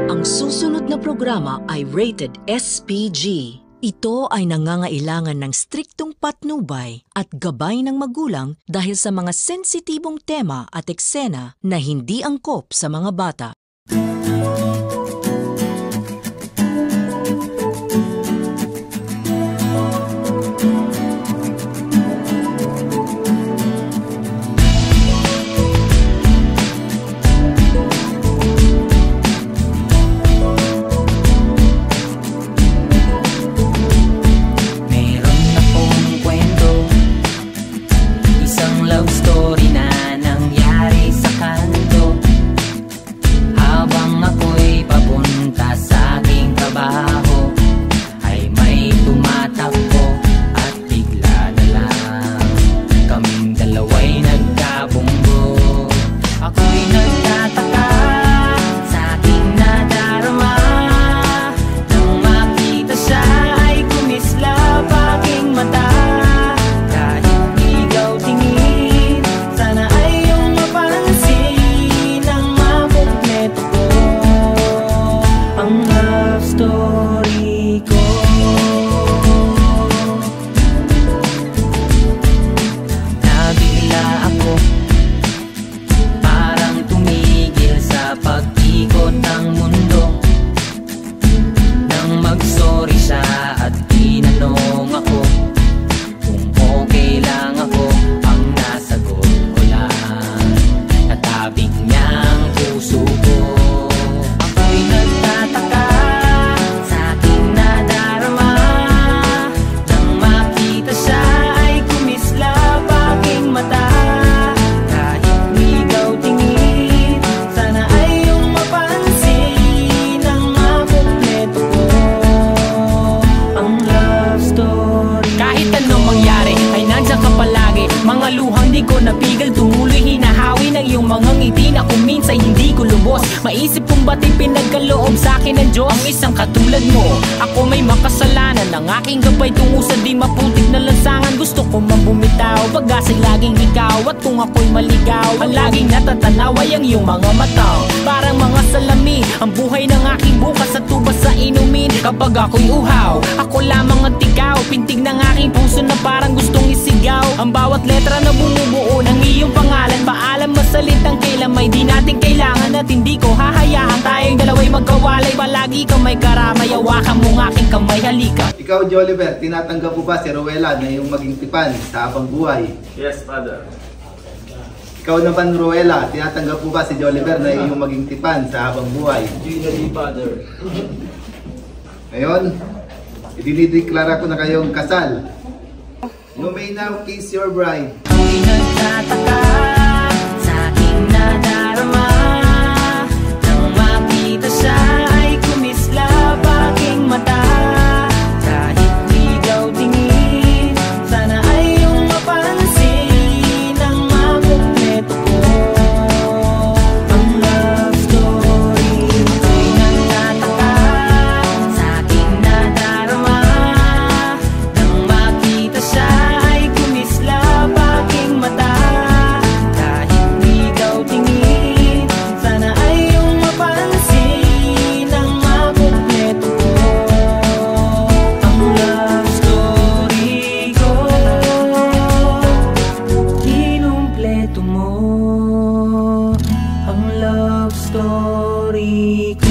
Ang susunod na programa ay rated SPG. Ito ay nangangailangan ng striktong patnubay at gabay ng magulang dahil sa mga sensitibong tema at eksena na hindi angkop sa mga bata. Maisip kong ba't ipinagkaloob sa'kin ng Diyos ang isang katulad mo. Ako may makasalanan, ang aking gabay tungo sa di maputik na lansangan. Gusto ko man bumitaw, pag-asa'y laging ikaw. At kung ako'y maligaw, ang laging natatanaw ay ang iyong mga mata. Parang mga salami, ang buhay ng aking bukas at tubas sa inumin. Kapag ako'y uhaw, ako lamang at ikaw. Pintig ng aking puso na parang gustong isigaw. Ang bawat letra na bumubuo ng iyong pangalan. Paalam masalitang kailan may di natin kailangan. At hindi ko hahayaan tayong dalawa'y magkawalay. Palagi ka may karamay, hawakan mong aking kamay, halika. Ikaw, Joliver, tinatanggap mo ba si Rowella na iyong maging tipan sa habang buhay? Yes, Father. Ikaw naman, Rowella, tinatanggap mo ba si Joliver na iyong maging tipan sa habang buhay? Generally, Father. Ngayon, idinideklara ko na kayong kasal. You may now kiss your bride. Ako'y nagtataka sa aking nadarama. Nang makita siya ay kumislap aking mata. Kahit ligaw tingin, sana ay iyong mapansin ang makumpleto ko. Ang love story. Ako'y nagtataka sa aking nadarama. Nang makita siya ay kumislap aking mata. Kahit ligaw tingin, sana ay iyong mapansin ang makumpleto ko. Ang love story ko, kinumpleto mo. Ang love story ko.